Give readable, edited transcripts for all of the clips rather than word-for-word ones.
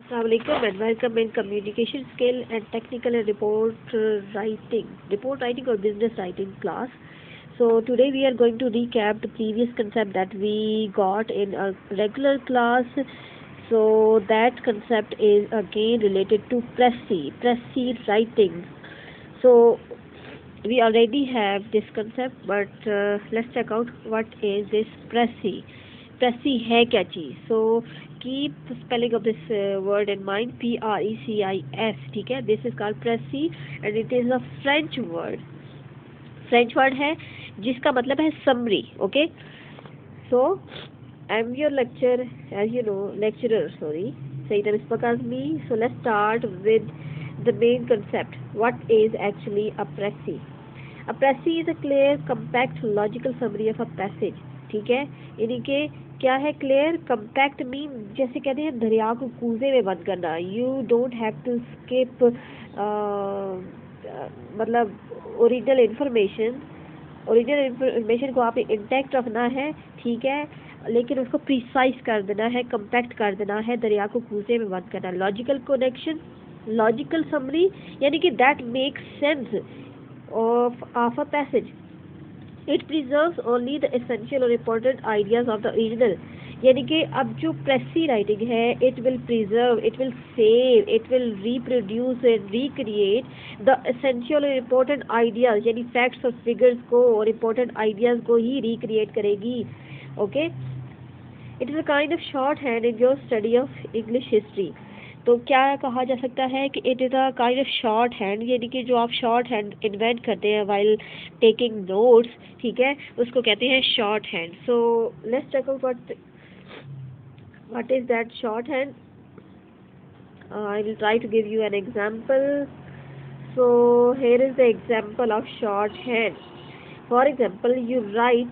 Assalamualaikum and welcome in communication skill and technical and report writing or business writing class. So today we are going to recap the previous concept that we got in a regular class. So that concept is again related to Pressy writing. So we already have this concept, but let's check out what is this Pressy. Pressy है क्या चीज़? So keep the spelling of this word in mind. Precis. ठीक है? This is called Pressy and it is a French word. French word है जिसका मतलब है summary. Okay? So I'm your lecturer, as you know, lecturer. Sorry, Sayyida Misbah Kazmi. So let's start with the main concept. What is actually a Pressy? A Pressy is a clear, compact, logical summary of a passage. ठीक है? यानी कि क्या है clear compact mean जैसे कहते हैं दरिया को कूजे में बंद करना. You don't have to skip मतलब ओरिजिनल इन्फॉर्मेशन को आपने इंटैक्ट रखना है. ठीक है, लेकिन उसको प्रिसाइज कर देना है, कंपैक्ट कर देना है, दरिया को कूजे में बंद करना. लॉजिकल कनेक्शन, लॉजिकल समरी यानी कि that makes sense of a passage. It preserves only the essential और important ideas of the original. यानी कि अब जो प्रेसी राइटिंग है it will preserve, it will save, it will reproduce and recreate the essential और important ideas यानी facts और figures को और इम्पोर्टेंट आइडियाज को ही रिक्रिएट करेगी. Okay, it is a kind of short hand in your study of English history. तो क्या कहा जा सकता है कि it is a kind of short hand यानी कि जो आप शॉर्ट हैंड इन्वेंट करते हैं वाइल टेकिंग नोट्स. ठीक है, उसको कहते हैं shorthand. So let's check out what is that shorthand. I will try to give you an example. So here is the example of short hand. For example you write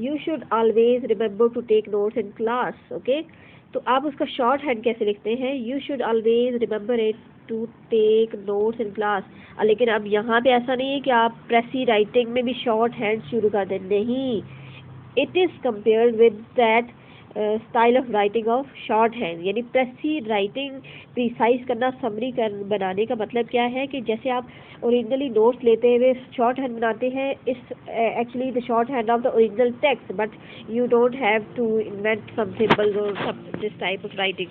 you should always remember to take notes in class. Okay, तो आप उसका short hand कैसे लिखते हैं? You should always remember it to take notes in class. लेकिन अब यहाँ पे ऐसा नहीं है कि आप प्रेसी राइटिंग में भी शॉर्ट हैंड शुरू कर दें. नहीं, it is compared with that style of writing of short hand. यानी प्रेसी राइटिंग प्रिसाइज करना, समरी बनाने का मतलब क्या है कि जैसे आप ओरिजिनली नोट्स लेते हुए शॉर्ट हैंड बनाते हैं, is actually the short hand of the original text, but you don't have to invent some symbols और some this type of writing.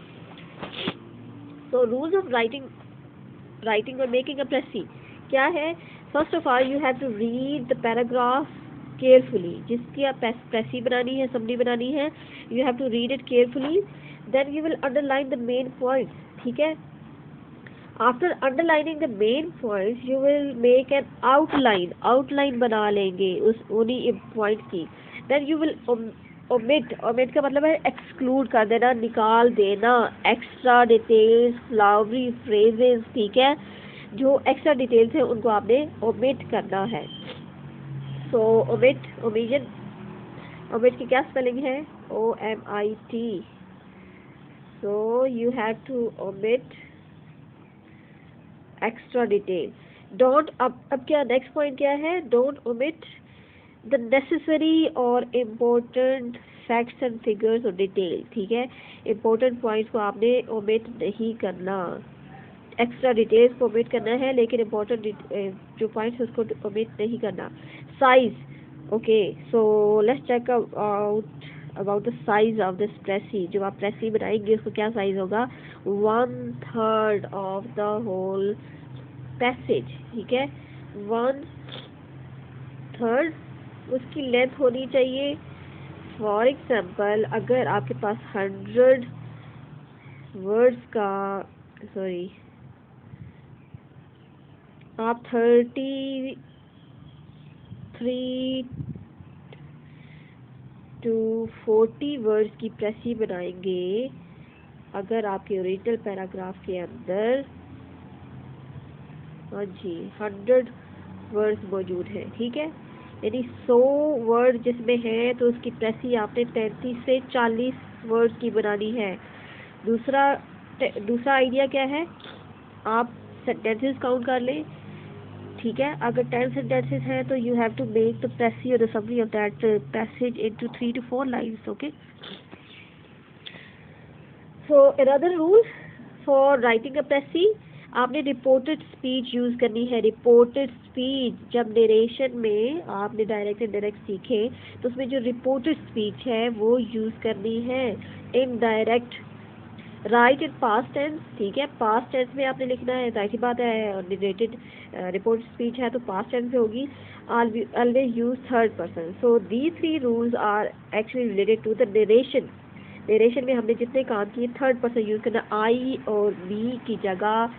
So rules of writing और मेकिंग अ प्रेसी क्या है? First of all you have to read the paragraph carefully. जिसकी आप precis बनानी है, summary बनानी है, you have to read it carefully. Then you will underline the main points. ठीक है, after underlining the main points you will make an outline बना लेंगे उस उन्हीं पॉइंट की. देन यू विल ओमिट का मतलब है एक्सक्लूड कर देना, निकाल देना एक्स्ट्रा डिटेल्स, फ्लावरी फ्रेजेस. ठीक है, जो एक्स्ट्रा डिटेल्स हैं उनको आपने ओमिट करना है. सो ओमिट की क्या स्पेलिंग है? OMIT. So you have to omit extra detail. Don't अब क्या नेक्स्ट पॉइंट क्या है? डोंट ओमिट द नेसेसरी और इम्पोर्टेंट फैक्ट्स एंड फिगर्स और डिटेल. ठीक है, इम्पोर्टेंट पॉइंट्स को आपने ओमिट नहीं करना, एक्स्ट्रा डिटेल्स को ओमिट करना है, लेकिन इम्पोर्टेंट जो पॉइंट्स उसको ओमिट नहीं करना. Size. Okay, so let's check out about the size of this precis. जो आप प्रेसी बनाएंगे उसको क्या साइज होगा? 1/3 ऑफ द होल पैसेज. ठीक है, 1/3 उसकी लेंथ होनी चाहिए. फॉर एग्जाम्पल अगर आपके पास 100 वर्ड्स का आप 33 to 40 वर्ड्स की प्रेसी बनाएंगे अगर आपके ओरिजिनल पैराग्राफ के अंदर 100 वर्ड्स मौजूद हैं. ठीक है, यानी 100 वर्ड जिसमें है तो उसकी प्रेसी आपने 33 से 40 वर्ड्स की बनानी है. दूसरा आइडिया क्या है? आप सेंटेंसेस काउंट कर लें. ठीक है, अगर 10 sentences हैं तो you have to make the precis और the summary of that passage into 3 to 4 lines. Okay, so another rule for writing a precis, आपने रिपोर्टेड स्पीच यूज़ करनी है। रिपोर्टेड स्पीच, जब नरेशन में आपने डायरेक्ट इनडायरेक्ट सीखे तो उसमें जो रिपोर्टेड स्पीच है वो यूज़ करनी है। Indirect write in past tense, ठीक है, पास्ट टेंस में आपने लिखना है, जाहिर सी बात है, नरेटेड रिपोर्ट स्पीच है तो पास्ट टेंस में होगी। Always use third person. So the 3 rules are actually related to the narration. Narration में हमने जितने काम किए थर्ड पर्सन यूज करना, आई और मी की जगह,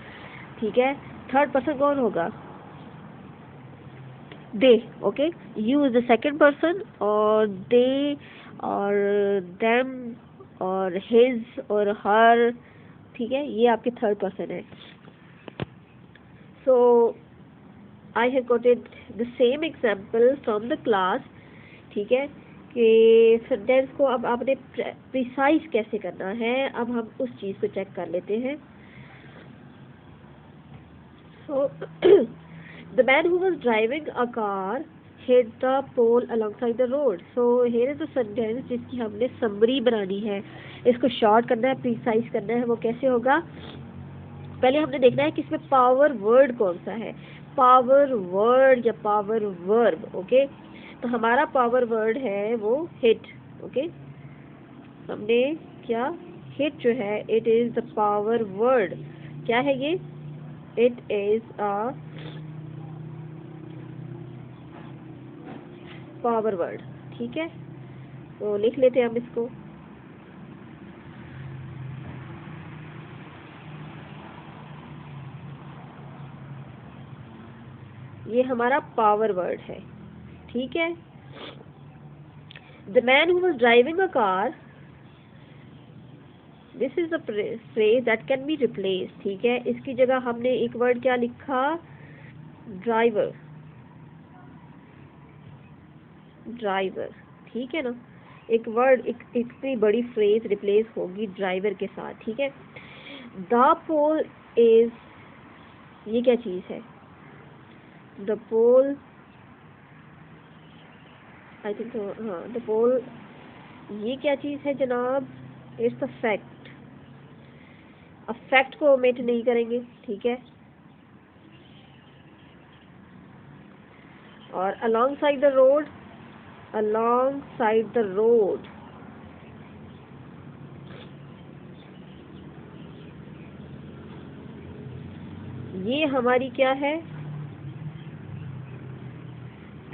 ठीक है। थर्ड पर्सन कौन होगा? They, okay. Use the second person, और दे और देम और हिज और हर, ठीक है, ये आपके थर्ड पर्सन है। So I have quoted the same example from the class, ठीक है, कि सेंटेंस को अब आपने प्रिसाइज कैसे करना है, अब हम उस चीज़ को चेक कर लेते हैं। So the man who was driving a car hit the pole alongside the road. So here is the sentence जिसकी हमने समरी बनानी है, इसको शॉर्ट करना है, प्रिसाइज करना है। वो कैसे होगा? पहले हमने देखना है कि इसमें पावर वर्ड कौन सा है, पावर वर्ड या पावर वर्ब, ओके। तो हमारा पावर वर्ड है वो हिट, ओके। हमने क्या, हिट जो है, it is the power word. क्या है ये? It is a power word, ठीक है। तो लिख लेते हैं हम इसको। ये हमारा पावर वर्ड है, ठीक है। The man who was driving a car, this is the phrase that can be replace, ठीक है। इसकी जगह हमने एक वर्ड क्या लिखा? ड्राइवर, ड्राइवर, ठीक है ना। एक वर्ड, एक इतनी बड़ी फ्रेज रिप्लेस होगी ड्राइवर के साथ, ठीक है। द पोल इज, ये क्या चीज है? द पोल, आई थिंक, हाँ, द पोल, ये क्या चीज है जनाब? It's a fact. अब फैक्ट को ओमिट नहीं करेंगे, ठीक है। और along side the road, along side the road, ये हमारी क्या है?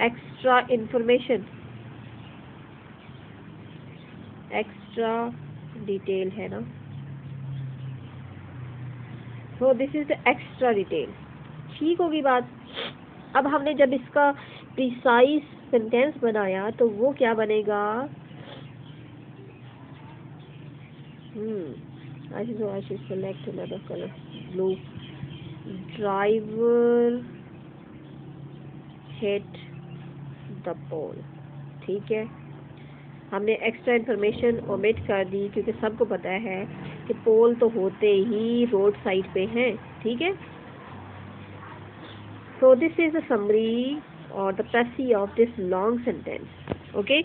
एक्स्ट्रा इंफॉर्मेशन, एक्स्ट्रा डिटेल है ना। So this is the extra detail, ठीक होगी बात। अब हमने जब इसका प्रिसाइज सेंटेंस बनाया तो वो क्या बनेगा? I should select another color, blue. Driver hit the pole, ठीक है। हमने एक्स्ट्रा इन्फॉर्मेशन ओमिट कर दी क्योंकि सबको पता है कि पोल तो होते ही रोड साइड पे हैं, ठीक है। So this is the summary or the précis of this long sentence, okay.